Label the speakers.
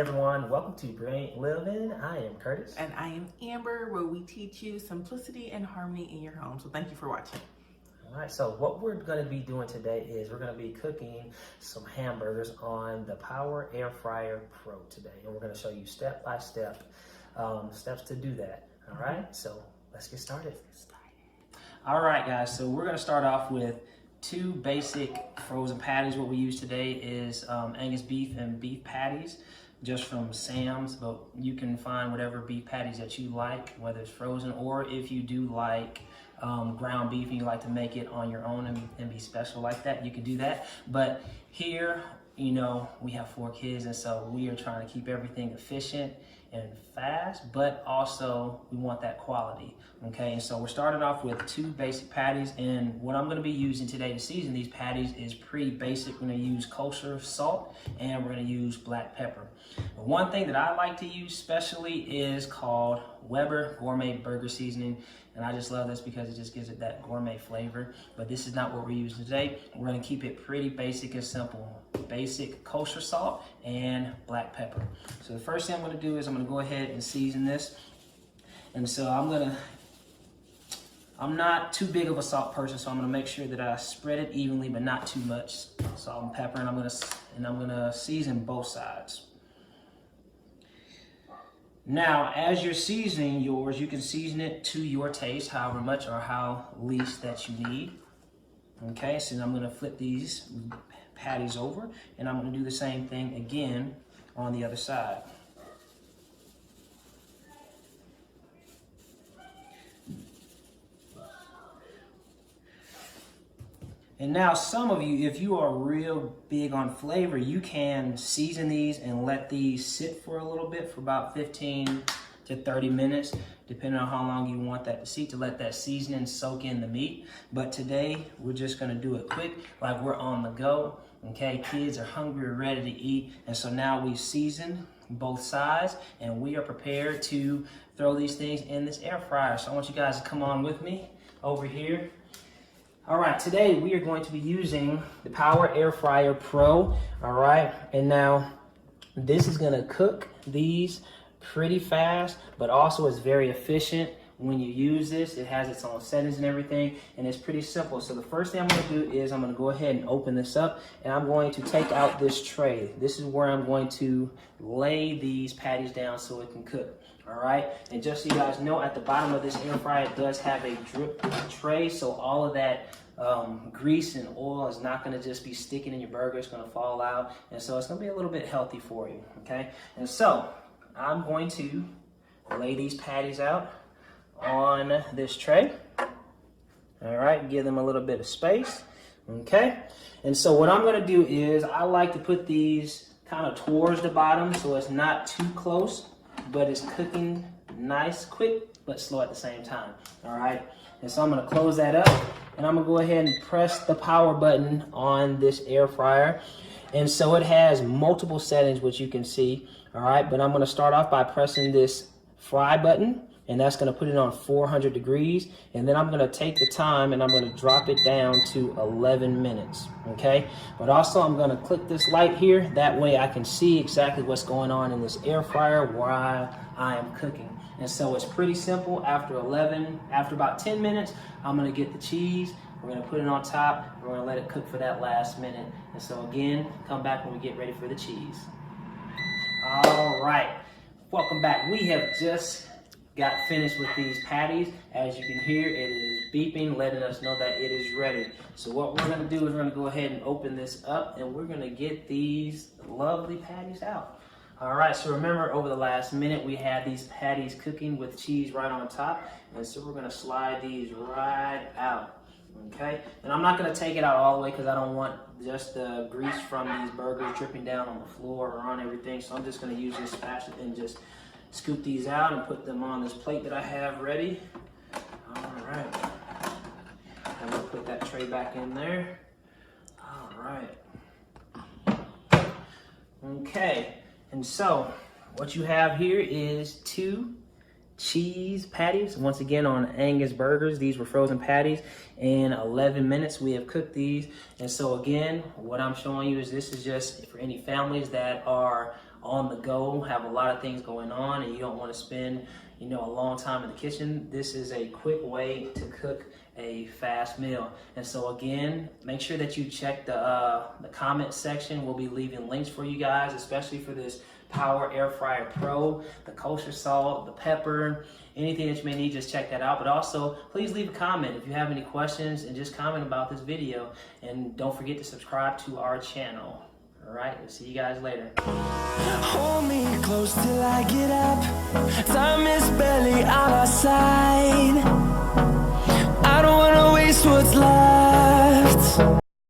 Speaker 1: everyone, welcome to Brilliant Living. I am Curtis.
Speaker 2: And I am Amber, where we teach you simplicity and harmony in your home. So thank you for watching.
Speaker 1: All right, so what we're going to be doing today is we're going to be cooking some hamburgers on the PowerXL Pro today. And we're going to show you step by step steps to do that. All right, so let's get started. All right, guys, so we're going to start off with two basic frozen patties. What we use today is Angus beef and beef patties, just from Sam's, but you can find whatever beef patties that you like, whether it's frozen or if you do like ground beef and you like to make it on your own and be special like that, you can do that. But here, you know, we have 4 kids, and so we are trying to keep everything efficient and fast, but also we want that quality, okay? And so we're starting off with 2 basic patties, and what I'm gonna be using today to season these patties is pretty basic. We're gonna use kosher salt, and we're gonna use black pepper. But one thing that I like to use specially is called Weber Gourmet Burger Seasoning, and I just love this because it just gives it that gourmet flavor. But this is not what we're using today. We're gonna keep it pretty basic and simple. Basic kosher salt and black pepper. So the first thing I'm gonna do is I'm gonna go ahead and season this. And so I'm not too big of a salt person, so I'm gonna make sure that I spread it evenly, but not too much salt and pepper. And I'm gonna season both sides. Now, as you're seasoning yours, you can season it to your taste, however much or how least that you need. Okay, so I'm gonna flip these patties over, and I'm gonna do the same thing again on the other side. And now some of you, if you are real big on flavor, you can season these and let these sit for a little bit, for about 15 to 30 minutes, depending on how long you want that to sit, to let that seasoning soak in the meat. But today, we're just gonna do it quick, like we're on the go, okay? Kids are hungry, ready to eat, and so now we've seasoned both sides, and we are prepared to throw these things in this air fryer. So I want you guys to come on with me over here. All right, today we are going to be using the PowerXL Pro, all right? And now this is gonna cook these pretty fast, but also it's very efficient when you use this. It has its own settings and everything, and it's pretty simple. So the first thing I'm gonna do is I'm gonna go ahead and open this up, and I'm going to take out this tray. This is where I'm going to lay these patties down so it can cook. All right, and just so you guys know, at the bottom of this air fryer, it does have a drip tray, so all of that grease and oil is not going to just be sticking in your burger. It's going to fall out, and so it's going to be a little bit healthy for you, okay? And so I'm going to lay these patties out on this tray. All right, give them a little bit of space, okay? And so what I'm going to do is I like to put these kind of towards the bottom so it's not too close, but it's cooking nice, quick, but slow at the same time, all right? And so I'm gonna close that up, and I'm gonna go ahead and press the power button on this air fryer. And so it has multiple settings, which you can see, all right? But I'm gonna start off by pressing this fry button, and that's gonna put it on 400 degrees. And then I'm gonna take the time and I'm gonna drop it down to 11 minutes, okay? But also I'm gonna click this light here. That way I can see exactly what's going on in this air fryer while I am cooking. And so it's pretty simple. After about 10 minutes, I'm gonna get the cheese. We're gonna put it on top. We're gonna let it cook for that last minute. And so again, come back when we get ready for the cheese. All right, welcome back. We have just got finished with these patties. As you can hear, it is beeping, letting us know that it is ready. So what we're gonna do is we're gonna go ahead and open this up, and we're gonna get these lovely patties out. All right, so remember, over the last minute, we had these patties cooking with cheese right on top, and so we're gonna slide these right out, okay? And I'm not gonna take it out all the way because I don't want just the grease from these burgers dripping down on the floor or on everything, so I'm just gonna use this spatula and just scoop these out and put them on this plate that I have ready. All right, I'm gonna put that tray back in there. All right, okay. And so what you have here is 2 cheese patties, once again on Angus burgers. These were frozen patties. In 11 minutes we have cooked these. And so again, what I'm showing you is this is just for any families that are on the go, have a lot of things going on, and you don't want to spend, a long time in the kitchen, this is a quick way to cook a fast meal. And so again, make sure that you check the comment section. We'll be leaving links for you guys, especially for this Power Air Fryer Pro, the kosher salt, the pepper, anything that you may need, just check that out. But also, please leave a comment if you have any questions, and just comment about this video. And don't forget to subscribe to our channel. All right, we'll see you guys later.
Speaker 3: Hold me close till I get up. Time is barely on our side. I don't wanna waste what's left.